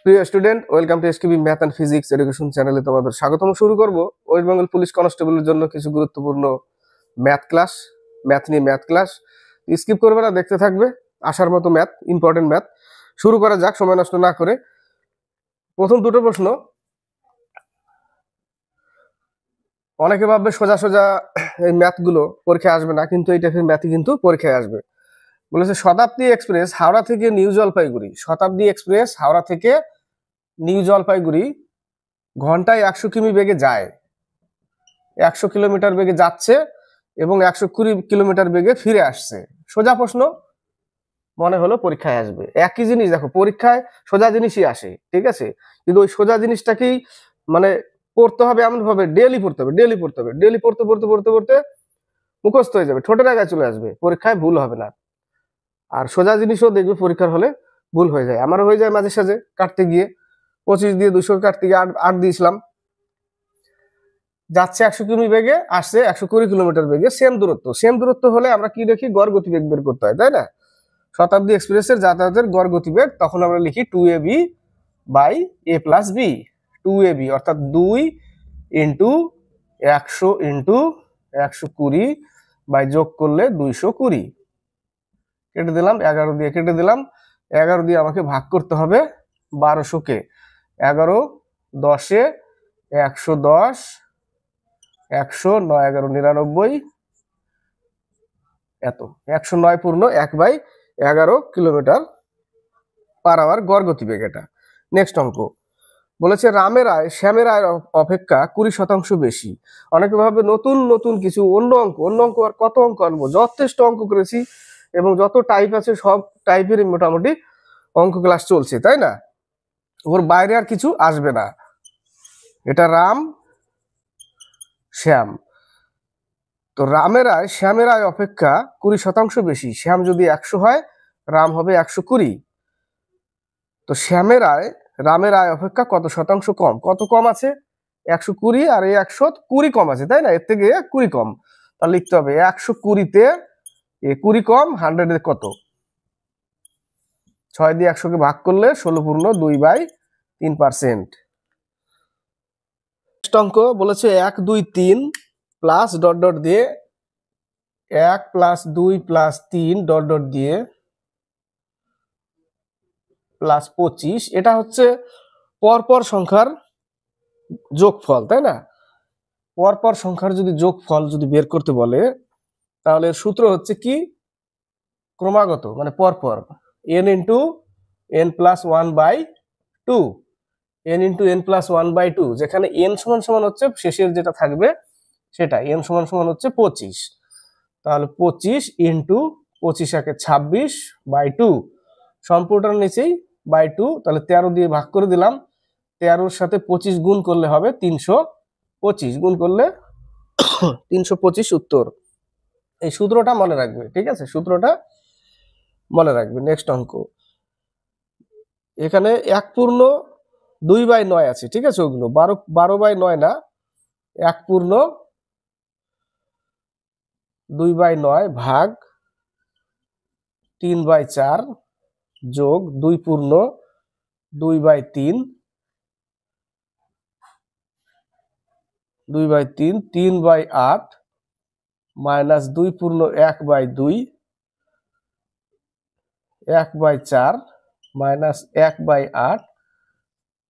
প্রিয় student, welcome to SKB math and physics education চ্যানেলে তোমাদের স্বাগতম। শুরু করব ওয়েস্ট বেঙ্গল পুলিশ কনস্টেবলের জন্য কিছু গুরুত্বপূর্ণ math class. Math class skip করবে না, দেখতে থাকবে। আসার মতো ম্যাথ, ইম্পর্টেন্ট ম্যাথ। শুরু করা যাক সময় নষ্ট না করে। প্রথম দুটো প্রশ্ন, অনেকে ভাববে সোজা সোজা এই ম্যাথগুলো পরীক্ষায় আসবে না, কিন্তু এই টাইপের ম্যাথই কিন্তু পরীক্ষায় আসবে। বলেছে শতাব্দী এক্সপ্রেস হাওড়া থেকে নিউ জলপাইগুড়ি, শতাব্দী এক্সপ্রেস হাওড়া থেকে নিউ জলপাইগুড়ি ঘন্টায় 100 কিমি বেগে যায়, 100 কিলোমিটার বেগে যাচ্ছে এবং 120 কিলোমিটার বেগে ফিরে আসছে। সোজা প্রশ্ন, মনে হলো পরীক্ষায় আসবে। একই জিনিস দেখো, পরীক্ষায় সোজা জিনিসই আসে, ঠিক আছে, কিন্তু ওই সোজা জিনিসটাকেই মানে পড়তে হবে এমন ভাবে, ডেলি পড়তে হবে, ডেলি পড়তে পড়তে পড়তে পড়তে মুখস্থ হয়ে যাবে, ঠোঁটের আগায় চলে আসবে, পরীক্ষায় ভুল হবে না। আর সোজা জিনিসও দেখবে পরীক্ষার হলে ভুল হয়ে যায়। আমারও হয়ে যায় মাঝে সাঝে, কাটতে গিয়ে 25 দিয়ে 200 কাটতে গিয়ে 8 দিয়েছিলাম। যাচ্ছে 100 কিমি বেগে, আসছে 120 কিলোমিটার বেগে, সেম দূরত্ব হলে আমরা কি দেখি, গড় গতিবেগ বের করতে হয়, তাই না? শতাব্দী এক্সপ্রেসের যাতায়াতের গড় গতিবেগ, তখন আমরা লিখি 2ab by a plus b। 2ab অর্থাৎ 2 ইন্টু 100 ইন্টু 120 বাই যোগ করলে 220, কেটে দিলাম 11 দিয়ে, কেটে দিলাম 11 দিয়ে। আমাকে ভাগ করতে হবে 1200-কে, 11 10-এ 110, 100 9 11 99, এত 109 পূর্ণ 1/11 কিলোমিটার পার আওয়ার গড় গতিবেগ এটা। নেক্সট অঙ্ক বলেছে রামের আয় শ্যামের আয়ের অপেক্ষা 20% বেশি। অনেকে ভাবে নতুন নতুন কিছু অন্য অঙ্ক আর কত অঙ্ক আনবো, যথেষ্ট অঙ্ক করেছি এবং যত টাইপ আছে সব টাইপের মোটামুটি অঙ্ক ক্লাস চলছে, তাই না? ওর বাইরে আর কিছু আসবে না। এটা রাম শ্যাম, তো রামের আয় শ্যামের আয় অপেক্ষা 20% বেশি। শ্যাম যদি 100 হয়, রাম হবে 120। তো শ্যামের আয় রামের আয় অপেক্ষা কত শতাংশ কম? কত কম আছে? 120, আর এই 120 কম আছে, তাই না? এর থেকে 20 কম, তাহলে লিখতে হবে 120-তে 20 কম 100 কত? 6 দিয়ে 100-কে ভাগ করলে 16 পূর্ণ 2/3%। অঙ্ক বলেছে 1 2 3 প্লাস ডট ডট দিয়ে 1 প্লাস 2 প্লাস 3 ডট ডট দিয়ে প্লাস 25। এটা হচ্ছে পরপর সংখ্যার যোগফল, তাই না? পরপর সংখ্যার যদি যোগফল যদি বের করতে বলে, তাহলে সূত্র হচ্ছে কি, ক্রমাগত মানে পরপর, n into n plus 1/2, n into n plus 1/2, যেখানে n সমান সমান হচ্ছে শেষের যেটা থাকবে সেটা, n সমান সমান হচ্ছে 25। তাহলে 25 ইন্টু 25 একে 26/2, সম্পূর্ণটার নিচেই বাই 2, তাহলে 13 দিয়ে ভাগ করে দিলাম। 13-র সাথে 25 গুণ করলে হবে 325, গুণ করলে 325 উত্তর। এই সূত্রটা মনে রাখবে, ঠিক আছে? সূত্রটা মনে রাখবে। নেক্সট অঙ্ক, এখানে 1 পূর্ণ 2/9 আছে, ঠিক আছে? ওগুলো 12/9 না, 1 পূর্ণ 2/9 ভাগ 3/4 যোগ 2 পূর্ণ 2/3, 3/8 মাইনাস 2 পূর্ণ 1/2, 1/4 মাইনাস 1/8।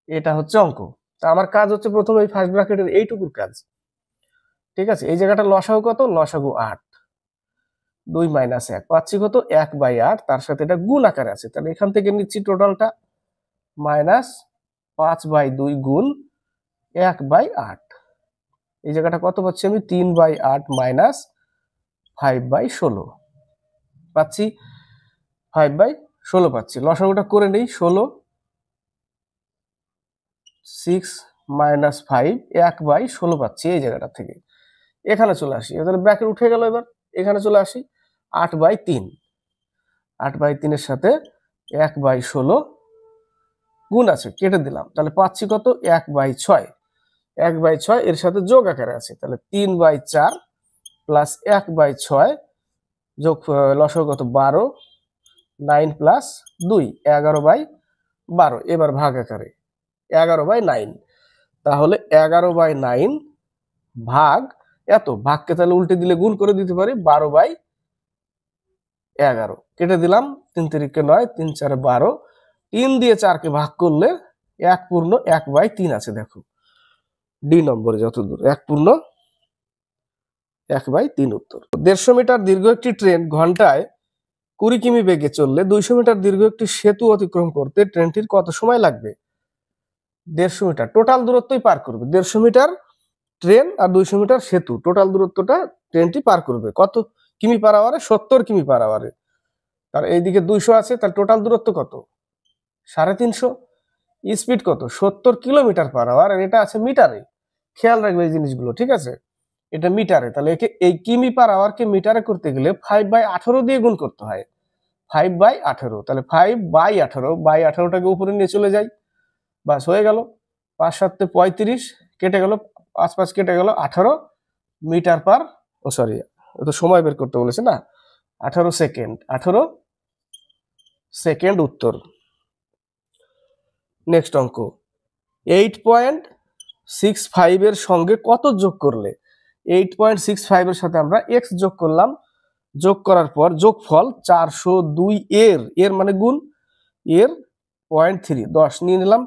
এটা হচ্ছে অঙ্ক। তা আমার কাজ হচ্ছে প্রথমে এই ফার্স্ট ব্র্যাকেটের এইটুকুর কাজ, ঠিক আছে? এই জায়গাটা লসাগু কত? লসাগু 8, 2 মাইনাস 1 পাচ্ছি কত? 1/8, তার সাথে এটা গুণ আকারে আছে, তাহলে এখান থেকে নিচ্ছি টোটালটা মাইনাস 5/2 গুণ 1/8। এই জায়গাটা কত পাচ্ছি আমি? 3/8 মাইনাস 5/16 পাচ্ছি, 5/16 পাচ্ছি। লসাগুটা করে নেই, 16 6 মাইনাস 5 1/16 পাচ্ছি এই জায়গাটা থেকে। এখানে চলে আসি, এখানে ব্র্যাকেট উঠে গেল, এবার এখানে চলে আসি 8/3, 8/3-এর সাথে 1/16 গুণ আছে, কেটে দিলাম, তাহলে পাচ্ছি কত? 1/6, 1/6 এর সাথে যোগ আকারে আছে, তাহলে 3/4 প্লাস 1/6 যোগ লসাগু কত? 12, 9 প্লাস 2 11/12, 12, এবার ভাগ আকারে 11/9, তাহলে 11/9 ভাগ এত, ভাগকে তাহলে উল্টে দিলে গুণ করে দিতে পারি 12/11, কেটে দিলাম 3 3 9, 3 4 12, 3 দিয়ে 4কে ভাগ করলে 1 পূর্ণ 1/3 আছে, দেখো ডি নম্বরে যতদূর 1 পূর্ণ 1/3 উত্তর। 150 মিটার দীর্ঘ একটি ট্রেন ঘন্টায় 20 কিমি বেগে চললে 200 মিটার দীর্ঘ একটি সেতু অতিক্রম করতে ট্রেনটির কত সময় লাগবে? 150 মিটার টোটাল দূরত্বই পার করবে, 150 মিটার ট্রেন আর 200 মিটার সেতু, টোটাল দূরত্বটা ট্রেনটি পার করবে কত কিমি পার আওয়ারে? 70 কিমি পার আওয়ারে। আর এইদিকে 200 আছে, তার টোটাল দূরত্ব কত? 350। স্পিড কত? 70 কিলোমিটার পার আওয়ার, আর এটা আছে মিটারে, খেয়াল রাখবে এই জিনিসগুলো, ঠিক আছে? এটা মিটারে, তাহলে একে এই কিমি পার আওয়ারকে মিটারে করতে গেলে 5/18 দিয়ে গুণ করতে হয়, 5/18, তাহলে 5/18 উপরে নিয়ে চলে যাই, বাস হয়ে গেল। 5 7 35, কেটে গেল 5 5 কেটে গেল 18 মিটার পার, ও সরি তো সময় বের করতে বলেছে না, 18 সেকেন্ড, 18 সেকেন্ড উত্তর। নেক্সট অঙ্ক, 8.65 এর সঙ্গে কত যোগ করলে? 8.65 এর সাথে আমরা x যোগ করলাম, যোগ করার পর যোগফল 402 এর মানে গুণ, এর 0.3 10 নিয়ে নিলাম,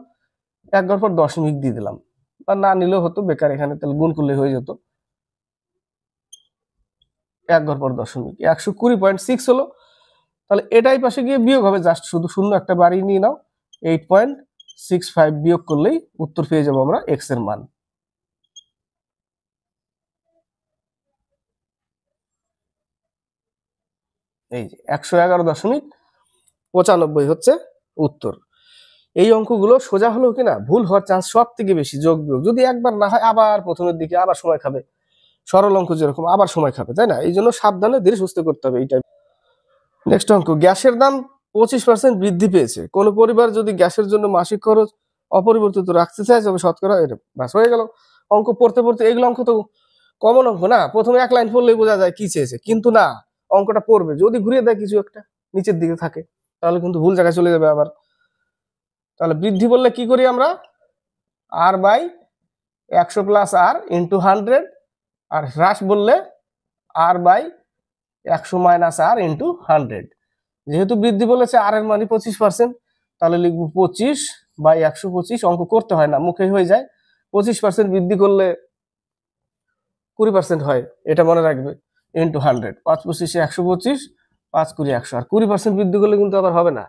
এক ঘর পর দশমিক দিয়ে দিলাম, বা না নিলেও হতো, বেকার এখানে তাহলে গুণ করলে হয়ে যেত, এক ঘর পর দশমিক, 120.6 হলো। তাহলে এটাই পাশে গিয়ে বিয়োগ হবে, জাস্ট শুধু শূন্য একটা বাড়িয়ে নিয়ে নাও, 8.65 বিয়োগ করলেই উত্তর পেয়ে যাবো আমরা x এর মান। এই যে 111.95 হচ্ছে উত্তর। এই অঙ্কগুলো সোজা হলো কিনা, ভুল হওয়ার চান্স সব থেকে বেশি, যোগ বিয়োগ যদি একবার না হয় আবার প্রথমের দিকে আবার সময় খাবে, সরল অঙ্ক যেরকম আবার সময় খাবে, তাই না? এই জন্য সাবধানে ধীরে সুস্থে করতে হবে এইটা। নেক্সট অঙ্ক, গ্যাসের দাম 25% বৃদ্ধি পেয়েছে, কোন পরিবার যদি গ্যাসের জন্য মাসিক খরচ অপরিবর্তিত রাখতে চায় তবে শতকরা এটা, বাস হয়ে গেল। অঙ্ক পড়তে পড়তে এগুলো অঙ্ক তো কমন অঙ্ক না, প্রথমে এক লাইন পড়লেই বোঝা যায় কি চেয়েছে, কিন্তু না, অঙ্কটা পড়বে যদি ঘুরিয়ে দেয় কিছু একটা নিচের দিকে থাকে, তাহলে কিন্তু ভুল জায়গায় চলে যাবে আবার। তাহলে বৃদ্ধি বললে কি করি আমরা? r/100 প্লাস r ইন্টু 100, আর হ্রাস বললে r/100 মাইনাস r ইন্টু 100। যেহেতু বৃদ্ধি বলেছে আর এর মানে 25%, তাহলে লিখবো 25/125, অঙ্ক করতে হয় না, মুখে হয়ে যায়। 25% বৃদ্ধি করলে 20% হয়, এটা মনে রাখবে, ইন্টু 100, 5 25 125, 5 20 100, আর 20% বৃদ্ধি করলে কিন্তু আবার হবে না,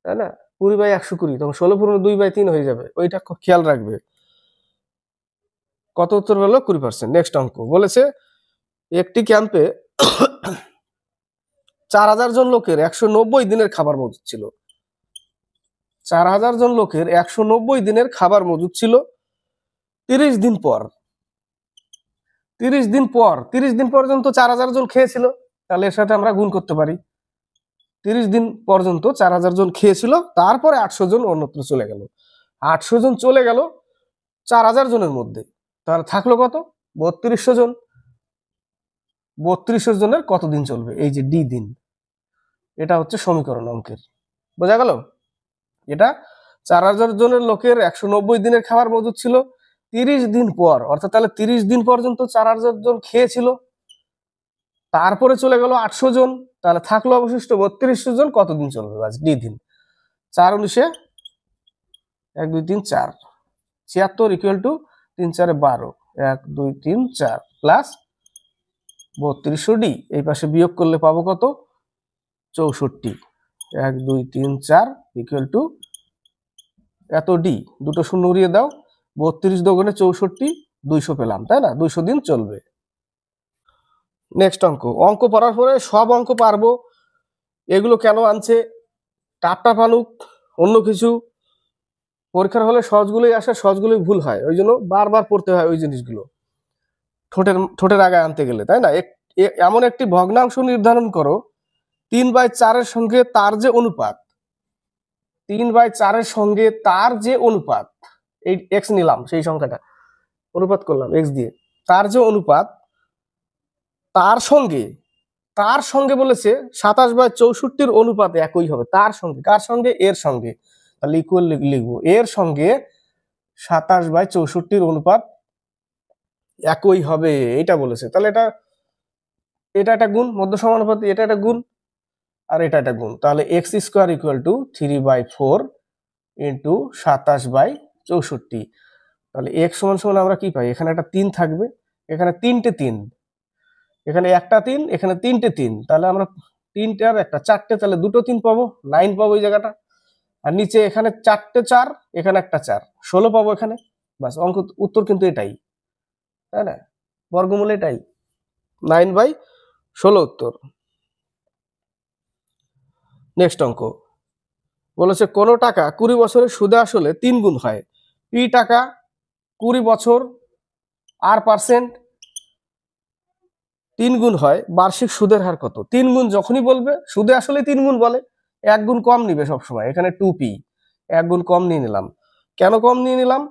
তাই না? 20/120, তখন 16 পূর্ণ 2/3 হয়ে যাবে, ওইটা খেয়াল রাখবে। কত উত্তর হলো? 20%। নেক্সট অঙ্ক বলেছে, একটি ক্যাম্পে 4000 জন লোকের 190 দিনের খাবার মজুদ ছিল, 4000 জন লোকের 190 দিনের খাবার মজুদ ছিল। 30 দিন পর, 30 দিন পর্যন্ত 4000 জন খেয়েছিল, তাহলে এর সাথে আমরা গুণ করতে পারি। 30 দিন পর্যন্ত 4000 জন খেয়েছিল, তারপরে 800 জন অন্যত্র চলে গেল, 800 জন চলে গেল 4000 জনের মধ্যে, তাহলে থাকলো কত? 3200 জন। 3200 জনের কত দিন চলবে? এই যে ডি দিন, এটা হচ্ছে সমীকরণ অঙ্কের, বোঝা গেল? এটা 4000 জনের লোকের 190 দিনের খাবার মজুদ ছিল, 30 দিন পর, অর্থাৎ তাহলে 30 দিন পর্যন্ত 4000 জন খেয়েছিল, তারপরে চলে গেল 800 জন, তাহলে থাকলো অবশিষ্ট 3200 জন, কতদিন চলবে? বাস ডি দিন। 4 19 1 2 3 4, 76 ইকুয়াল টু 3 4 12, 1 2 3 4 প্লাস 3200 ডি, এই পাশে বিয়োগ করলে পাবো কত? 64। 1 2 3 4 ইকুয়াল টু এত ডি, দুটো শূন্য উড়িয়ে দাও, 32 দোকানে 64, 200 পেলাম, তাই না? 200 দিন চলবে। নেক্সট অঙ্ক পড়ার পরে সব অঙ্ক পারবো, এগুলো কেন আনছে? টাপ আনুক অন্য কিছু, পরীক্ষার হলে সহজগুলোই আসে, সহজগুলোই ভুল হয়, ওই জন্য বারবার পড়তে হয় ওই জিনিসগুলো ঠোঁটের আগে আনতে গেলে, তাই না? এমন একটি ভগ্নাংশ নির্ধারণ করো 3/4 এর সঙ্গে তার যে অনুপাত, 3/4 এর সঙ্গে তার যে অনুপাত, এই এক্স নিলাম, সেই সংখ্যাটা অনুপাত করলাম এক্স দিয়ে, তার যে অনুপাত, তার সঙ্গে বলেছে 27/64 অনুপাত একই হবে, তার সঙ্গে, কার সঙ্গে? এর সঙ্গে, তাহলে ইকুয়াল লিখবো, এর সঙ্গে 27/64 অনুপাত একই হবে, এটা বলেছে। তাহলে এটা এটা একটা গুণ, মধ্য সমানুপাতি, এটা একটা গুণ আর এটা একটা গুণ। তাহলে x square equal to 3/4 into 27/64। তাহলে x সমান সমান আমরা কি পাই, এখানে একটা 3 থাকবে, এখানে 3টে 3, এখানে একটা 3, এখানে 3টে 3, তাহলে আমরা 3টে আর একটা 4টে, তাহলে দুটো 3 পাবো, 9 পাবো এই জায়গাটা। আর নিচে এখানে 4টে 4, এখানে একটা 4, 16 পাবো এখানে। বাস, অঙ্ক উত্তর কিন্তু এটাই, তাই না? বর্গমূল এটাই, 9/16 উত্তর। নেক্সট অঙ্ক বলেছে কোন টাকা 20 বছরের সুদে আসলে 3 গুণ হয়। পি টাকা 20 বছর আর পার্সেন্ট 3 গুণ হয়, বার্ষিক সুদের হার কত? 3 গুণ যখনই বলবে, সুদে আসলে 3 গুণ বলে, 1 গুণ কম নিবে সবসময়। এখানে 2p, 1 গুণ কম নিয়ে নিলাম। কেন কম নিয়ে নিলাম?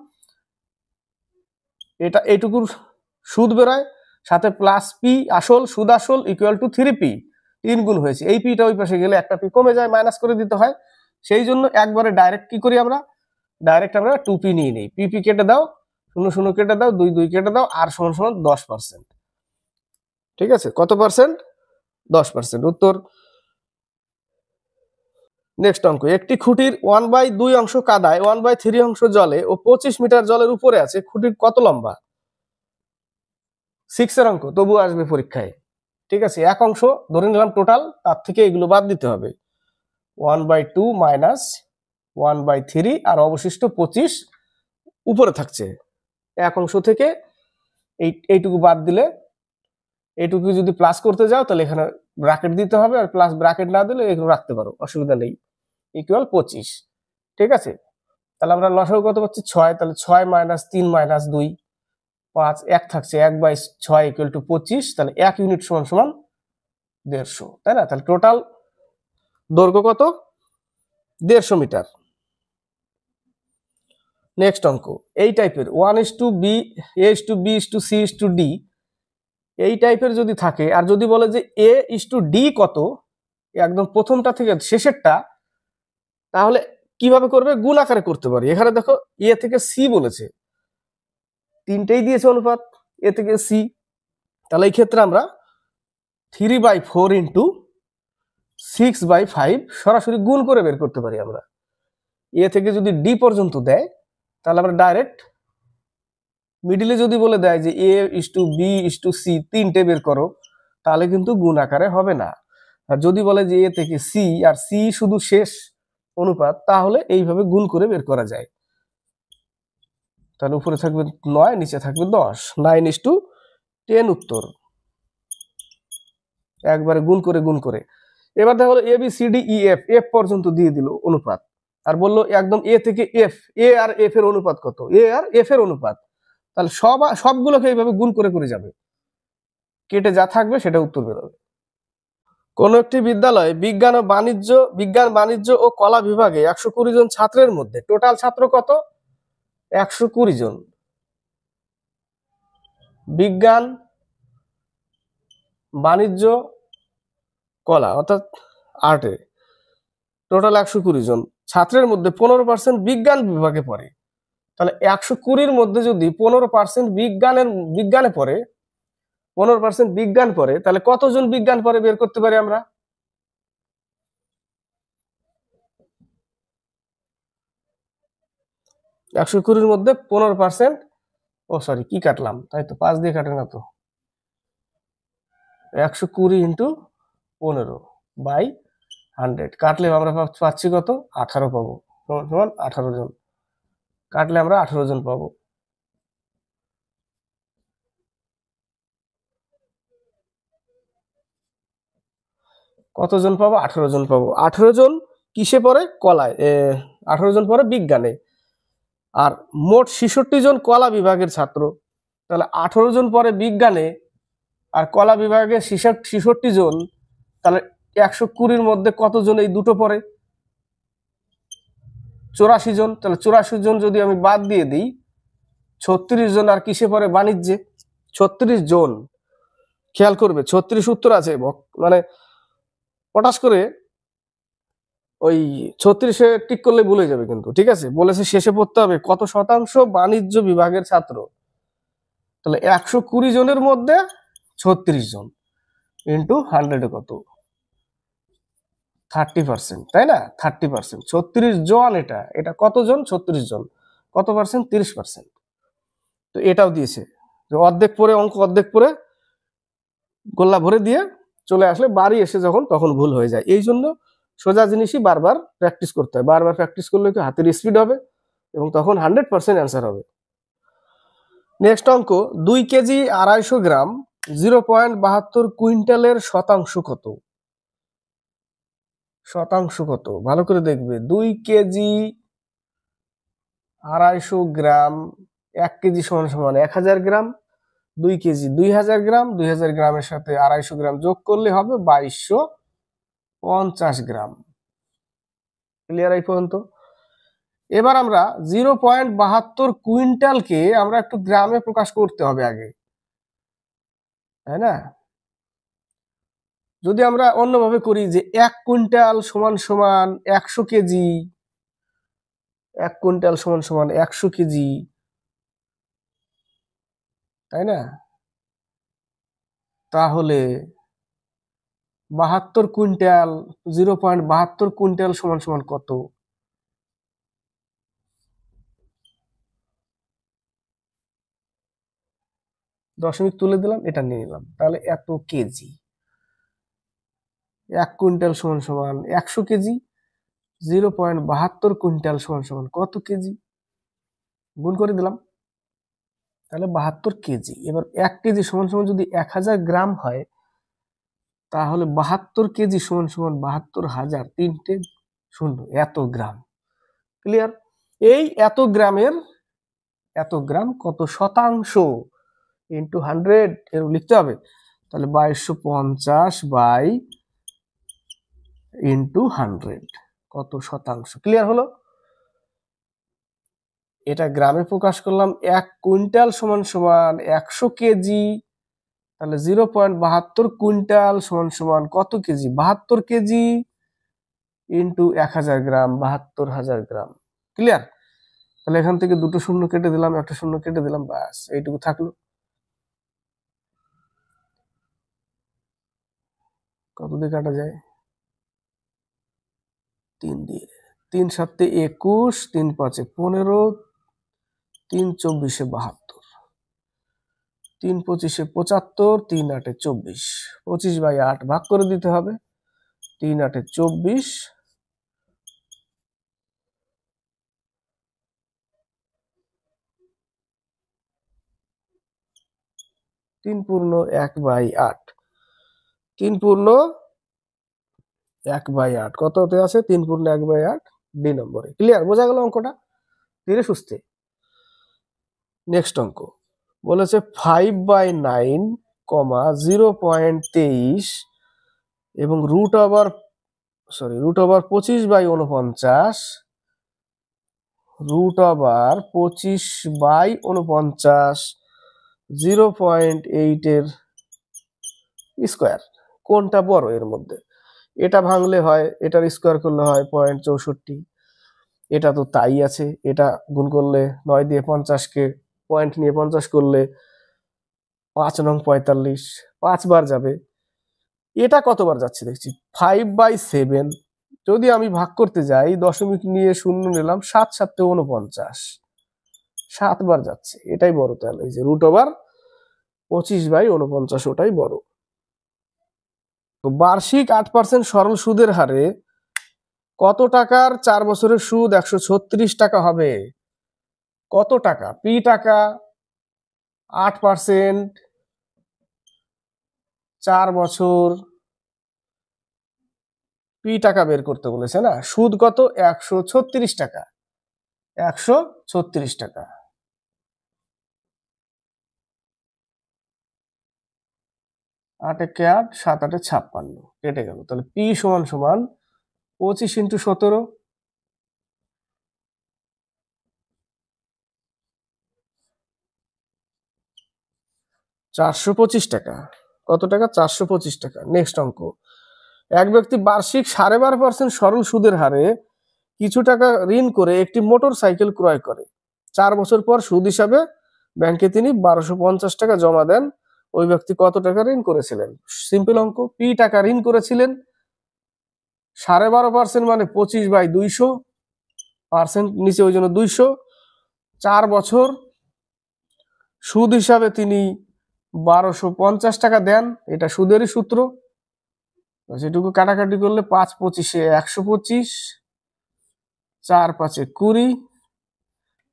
এটা এইটুকুর সুদ বেরোয়, সাথে প্লাস পি আসল, সুদ আসল ইকুয়াল টু 3p, 3 গুণ হয়েছে। এই পিটা ওই পাশে গেলে একটা পি কমে যায়, মাইনাস করে দিতে হয়। সেই জন্য একবারে ডাইরেক্ট কি করি আমরা, ডাইরেক্ট আমরা 2p নিয়ে নিই। পি কেটে দাও, 0 0 কেটে দাও, 2 2 কেটে দাও, আর সমান সমান 10%। ঠিক আছে, কত পার্সেন্ট? 10%। উত্তর। নেক্সট অঙ্ক, একটি খুঁটির 1/2 অংশ কাদায়, 1/3 অংশ জলে ও 25 মিটার জলের উপরে আছে, খুঁটির কত লম্বা? 6 এর অঙ্ক, তবু আসবে পরীক্ষায়। ঠিক আছে, এক অংশ ধরে নিলাম টোটাল, তার থেকে এগুলো বাদ দিতে হবে। 1/2 মাইনাস 1/3 আর অবশিষ্ট 25 উপরে থাকছে। এক অংশ থেকে এইটুকু বাদ দিলে, এইটুকু যদি প্লাস করতে যাও তাহলে এখানে ব্র্যাকেট দিতে হবে, আর প্লাস ব্র্যাকেট না দিলে এগুলো রাখতে পারো, অসুবিধা নেই। ইকুয়াল 25। ঠিক আছে, তাহলে আমরা লসাগু কত পাচ্ছি? 6। তাহলে 6 মাইনাস 3 মাইনাস 2, 5, 1 থাকছে, 1/6 ইকুয়াল টু 25। তাহলে 1 ইউনিট সমান সমান 150, তাই না? তাহলে টোটাল দৈর্ঘ্য কত? 150 মিটার। নেক্সট অঙ্ক, এই টাইপের 1:b, a:b:c:d, এই টাইপের যদি থাকে, আর যদি বলে যে a:d কত, একদম প্রথমটা থেকে শেষেরটা, তাহলে কিভাবে করবে? গুণ আকারে করতে পারি। এখানে দেখো এ থেকে সি বলেছে, তিনটেই দিয়েছে অনুপাত, এ থেকে সি। তাহলে এই ক্ষেত্রে আমরা 3/4 ইন্টু 6/5 সরাসরি গুণ করে বের করতে পারি আমরা। এ থেকে যদি ডি পর্যন্ত দেয়, তাহলে আমরা ডাইরেক্ট মিডিলে যদি বলে দেয় যে a:b:c, তিনটে বের করো, তাহলে কিন্তু গুণ আকারে হবে না। আর যদি বলে যে এ থেকে সি আর সি শুধু শেষ অনুপাত, তাহলে এইভাবে গুণ করে বের করা যায়। তাহলে উপরে থাকবে 9, নিচে থাকবে 10, 9:10 উত্তর। একবারে গুণ করে গুণ করে। এবার দেখো A B C D E F, F পর্যন্ত দিয়ে দিল অনুপাত, আর বললো একদম এ থেকে এফ, এ আর এফ এর অনুপাত কত? এ আর এফ এর অনুপাত। তাহলে সবগুলোকে এইভাবে গুণ করে করে যাবে, কেটে যা থাকবে সেটা উত্তর বেরোবে। কোন একটি বিদ্যালয়ে বিজ্ঞান বাণিজ্য ও কলা বিভাগে 120 জন ছাত্রের মধ্যে টোটাল ছাত্র কত? 120 জন। বিজ্ঞান বাণিজ্য কলা অর্থাৎ আর্টে টোটাল 120 জন ছাত্রের মধ্যে 15% বিজ্ঞান বিভাগে পড়ে। তাহলে 120-র মধ্যে যদি 15% বিজ্ঞানে পড়ে, 15% বিজ্ঞান পড়ে, তাহলে কতজন বিজ্ঞান পড়ে বের করতে পারি আমরা? একশো 20-র মধ্যে 15%, ও সরি কি কাটলাম, তাই তো 5 দিয়ে কাটে না তো, 120 ইন্টু 15/100 কাটলে আমরা পাচ্ছি কত? 18 পাবো, সমান 18 জন। কাটলে আমরা 18 জন পাবো। কতজন পাবো? 18 জন পাবো। 18 জন কিসে পড়ে? কলায়। 18 জন পড়ে বিজ্ঞানে, আর মোট 66 জন কলা বিভাগের ছাত্র। তাহলে 18 জন পড়ে বিজ্ঞানে আর কলা বিভাগে 66 জন, তাহলে 120-র মধ্যে কতজন এই দুটো পড়ে? 84 জন। তাহলে 84 জন যদি আমি বাদ দিয়ে দিই, 36 জন আর কিসে পড়ে? বাণিজ্যে। 36 জন, খেয়াল করবে 36 উত্তর আছে, মানে পটাশ করে ওই 36-এ টিক করলে ভুলে যাবে কিন্তু, ঠিক আছে? বলেছে শেষে পড়তে হবে কত শতাংশ বাণিজ্য বিভাগের ছাত্র। তাহলে 120 জনের মধ্যে 36 জন ইন্টু 100 কত, 30%, তাই না? 30%, 36 জন, এটা এটা কতজন? 36 জন, কত পার্সেন্ট? 30%। তো এটাও দিয়েছে যে অর্ধেক পরে, অঙ্ক অর্ধেক পরে গোল্লা ভরে দিয়ে চলে আসলে বাড়ি এসে যখন তখন ভুল হয়ে যায়। এই জন্য সোজা জিনিসই বারবার প্র্যাকটিস করতে হয়। বারবার প্র্যাকটিস করলে কি হাতের স্পিড হবে এবং তখন 100% অ্যান্সার হবে। নেক্সট অঙ্ক, 2 কেজি 250 গ্রাম 0.72 কুইন্টালের শতাংশ কত? শতাংশ কত ভালো করে দেখবে। 2 কেজি 250 গ্রাম, 1 কেজি সমান সমান 1000 গ্রাম, 2 কেজি 2000 গ্রাম, 2000 গ্রামের সাথে 250 গ্রাম যোগ করলে হবে 2250 গ্রাম। ক্লিয়ার এই পর্যন্ত? এবার আমরা 0.72 কুইন্টালকে আমরা একটু গ্রামে প্রকাশ করতে হবে আগে, তাই না? যদি আমরা অন্যভাবে করি যে 1 কুইন্টাল সমান সমান 100 কেজি, 1 কুইন্টাল সমান সমান 100 কেজি, তাই না? তাহলে 72 কুইন্টাল, 0.72 কুইন্টাল সমান সমান কত? দশমিক তুলে দিলাম, এটা নিয়ে নিলাম, তাহলে এত কেজি। 1 কুইন্টাল সমান সমান 100 কেজি, 0.72 কুইন্টাল সমান সমান কত কেজি? গুণ করে দিলাম, তাহলে 72 কেজি। এবার 1 কেজি সমান সমান যদি 1000 গ্রাম হয়, তাহলে 72 কেজি সমান সমান 72,000, 3টে শূন্য, এত গ্রাম। ক্লিয়ার? এই এত গ্রামের, এত গ্রাম কত শতাংশ ইন্টু 100 এর লিখতে হবে। তাহলে 2250 বাই ইন্টু 100 কত শতাংশ। ক্লিয়ার হলো? এটা গ্রামে প্রকাশ করলাম। 1 কুইন্টাল সমান সমান 100 কেজি, তাহলে 0.72 কুইন্টাল সমান সমান কত কেজি? 72 কেজি ইন্টু 1000 গ্রাম, 72,000 গ্রাম। ক্লিয়ার? তাহলে এখান থেকে দুটো শূন্য কেটে দিলাম, একটা শূন্য কেটে দিলাম, ব্যাস এইটুকু থাকলো। কত দিয়ে কাটা যায়? 3 দিয়ে। 3 7 21, 3 5 15, 3 24 72, 3 25 75, 3 8 24, 25/8 ভাগ করে দিতে হবে। 3 8 24, 3 পূর্ণ 1/8, 3 পূর্ণ 1/8 কততে আছে? 3 পূর্ণ 1/8 ডি নম্বরে। ক্লিয়ার? বোঝা গেল অঙ্কটা ধীরে সুস্থে। নেক্সট অঙ্ক বলেছে 5/9, 0.23 এবং রুট ওভার 25/49, রুট ওভার 25/49 0.8 এর স্কোয়ার কোনটা বড় এর মধ্যে? এটা ভাঙলে হয়, এটার স্কোয়ার করলে হয় 0.64, এটা তো তাই আছে। এটা গুণ করলে 9 দিয়ে 50কে পয়েন্ট নিয়ে 50 করলে 5 নং 45, 5 বার যাবে। এটা কতবার যাচ্ছে দেখছি? 5/7। যদি আমি ভাগ করতে যাই, দশমিক নিয়ে শূন্য নিলাম, 7 7 49, 7 বার যাচ্ছে, এটাই বড়। তাহলে এই যে রুট ওভার 25/49 ওটাই বড়। তো বার্ষিক 8% সরল সুদের হারে কত টাকার 4 বছরের সুদ 136 টাকা হবে? কত টাকা? পি টাকা, 8%, 4 বছর, পি টাকা বের করতে বলেছে না? সুদ কত? 136 টাকা, 136 টাকা। 8 একে 8, 7 8 56, কেটে গেল। তাহলে পি সমান সমান 25 ইন্টু 17, 425 টাকা। কত টাকা? 425 টাকা। নেক্সট অঙ্ক, এক ব্যক্তি বার্ষিক 12.5% সরল সুদের হারে কিছু টাকা ঋণ করে একটি মোটর সাইকেল ক্রয় করে। 4 বছর পর সুদ হিসাবে ব্যাংকে তিনি 1250 টাকা জমা দেন। ওই ব্যক্তি কত টাকা ঋণ করেছিলেন? সিম্পল অঙ্ক। পি টাকা ঋণ করেছিলেন, 12.5% মানে 25/200%, নিচে ওই জন্য 200। 4 বছর সুদ হিসাবে তিনি 1250 টাকা দেন, এটা সুদেরই সূত্র। সেটুকু কাটাকাটি করলে 5 25 125, 4 5 20,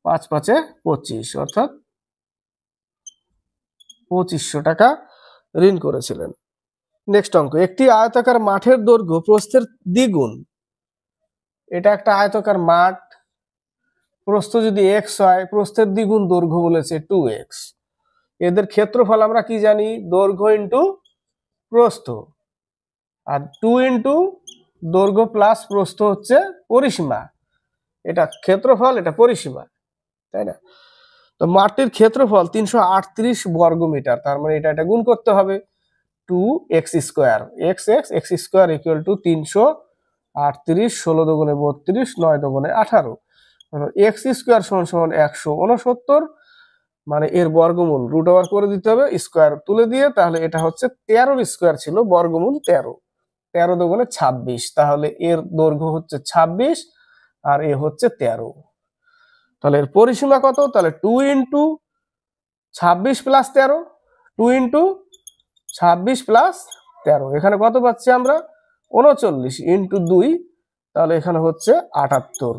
5 5 25, অর্থাৎ 2500 টাকা ঋণ করেছিলেন। নেক্সট অঙ্ক, একটি আয়তাকার মাঠের দৈর্ঘ্য প্রস্থের দ্বিগুণ। এটা একটা আয়তাকার মাঠ, প্রস্থ যদি x হয়, প্রস্থের দ্বিগুণ দৈর্ঘ্য বলেছে 2x। এদের ক্ষেত্রফল আমরা কি জানি? দৈর্ঘ্য ইন্টু প্রস্থ, আর 2 ইন্টু দৈর্ঘ্য প্লাস প্রস্থ হচ্ছে পরিসীমা। এটা ক্ষেত্রফল, এটা পরিসীমা, তাই না? তো মাঠটির ক্ষেত্রফল 338 বর্গমিটার, তার মানে এটা গুণ করতে হবে 2x square, x square equal to 338, 16 দুগুণে 32, 9 দুগুণে 18। x স্কোয়ার সমান সমান 169, মানে এর বর্গমূল রুট ওভার করে দিতে হবে স্কোয়ার তুলে দিয়ে, তাহলে এটা হচ্ছে 13 স্কোয়ার ছিল, বর্গমূল 13, 13 দুগুণে 26, তাহলে এর দৈর্ঘ্য হচ্ছে 26 আর এ হচ্ছে 13। তাহলে এর পরিসীমা কত? তাহলে 2 ইন্টু 26 প্লাস 13, 2 ইন্টু 26 প্লাস 13, এখানে কত পাচ্ছি আমরা? 39 ইন্টু 2, তাহলে এখানে হচ্ছে 78,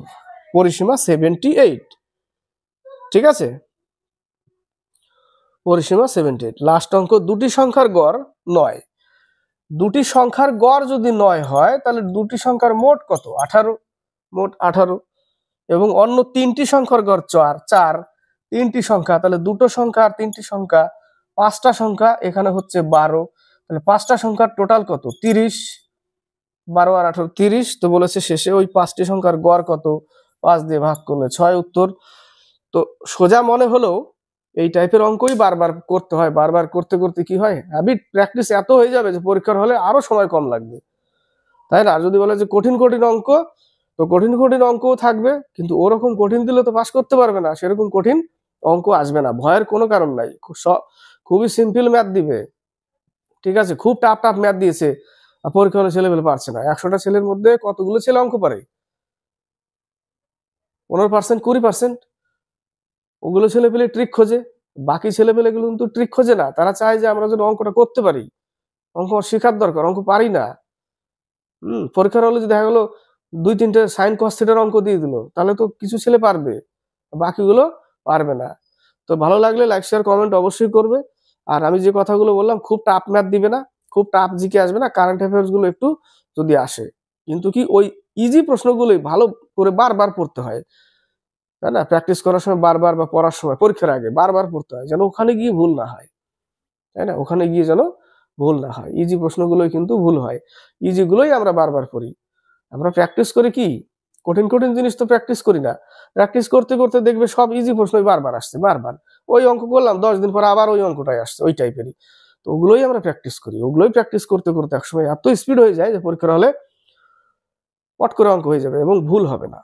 পরিসীমা 78। ঠিক আছে, পরিসীমা 78। লাস্ট অঙ্ক, দুটি সংখ্যার গড় 9। দুটি সংখ্যার গড় যদি 9 হয়, তাহলে দুটি সংখ্যার মোট কত? 18, মোট 18। এবং অন্য তিনটি সংখ্যার গড় 4, তিনটি সংখ্যা, তাহলে দুটো সংখ্যা আর তিনটি সংখ্যা, 5টা সংখ্যা, এখানে হচ্ছে 12, তাহলে 5টা সংখ্যার টোটাল কত? 30, 12 আর 18 30। তো বলেছে শেষে ওই 5টি সংখ্যার গড় কত? 5 দিয়ে ভাগ করলে 6 উত্তর। তো সোজা মনে হলেও এই টাইপের অঙ্কই বারবার করতে হয়, বারবার করতে করতে কি হয়, হ্যাবিট প্র্যাকটিস এত হয়ে যাবে যে পরীক্ষার হলে আরো সময় কম লাগবে, তাই না? আর যদি বলে যে কঠিন কঠিন অঙ্ক, তো কঠিন কঠিন অঙ্কও থাকবে, কিন্তু ওরকম কঠিন দিলে তো পাস করতে পারবে না, সেরকম কঠিন অঙ্ক আসবে না, ভয়ের কোনো কারণ নাই। খুবই সিম্পল ম্যাথ দিবে, ঠিক আছে? খুব টাফ টাফ ম্যাথ দিয়েছে, পরীক্ষা হলে ছেলেমেলে পারছে না। 100টা ছেলের মধ্যে কতগুলো ছেলে অঙ্ক পারে? 15%, 20%। ওগুলো ছেলে পেলে ট্রিক খোঁজে, বাকি ছেলে পেলেগুলো কিন্তু ট্রিক খোঁজে না, তারা চায় যে আমরা যেন অঙ্কটা করতে পারি, অঙ্ক শেখার দরকার, অঙ্ক পারি না। পরীক্ষার হলে যদি দেখা গেলো 2-3টে সাইন কস থিটার অঙ্ক দিয়ে দিল, তাহলে তো কিছু ছেলে পারবে, বাকিগুলো পারবে না। তো ভালো লাগলে লাইক শেয়ার কমেন্ট অবশ্যই করবে। আর আমি যে কথাগুলো বললাম, খুব টাফ ম্যাথ দিবে না, খুব টাফ জিকে আসবে না, কারেন্ট অ্যাফেয়ার্স গুলো একটু যদি আসে, কিন্তু কি ওই ইজি প্রশ্নগুলোই ভালো করে বারবার পড়তে হয়, তাই না? প্র্যাকটিস করার সময় বারবার, বা পড়ার সময় পরীক্ষার আগে বারবার পড়তে হয়, যেন ওখানে গিয়ে ভুল না হয়, তাই না? ওখানে গিয়ে যেন ভুল না হয়। ইজি প্রশ্নগুলোই কিন্তু ভুল হয়, ইজি গুলোই আমরা বারবার পড়ি। আমরা প্র্যাকটিস করি কি, কঠিন কঠিন জিনিস তো প্র্যাকটিস করি না। প্র্যাকটিস করতে করতে দেখবে সব ইজি প্রশ্নই বারবার আসছে, বারবার ওই অঙ্ক করলাম, 10 দিন পর আবার ওই অঙ্কটাই আসছে, ওই টাইপেরই। তো ওগুলোই আমরা প্র্যাকটিস করি, ওগুলোই প্র্যাকটিস করতে করতে একসময় এত স্পিড হয়ে যায় যে পরীক্ষার হলে পট করে অঙ্ক হয়ে যাবে এবং ভুল হবে না।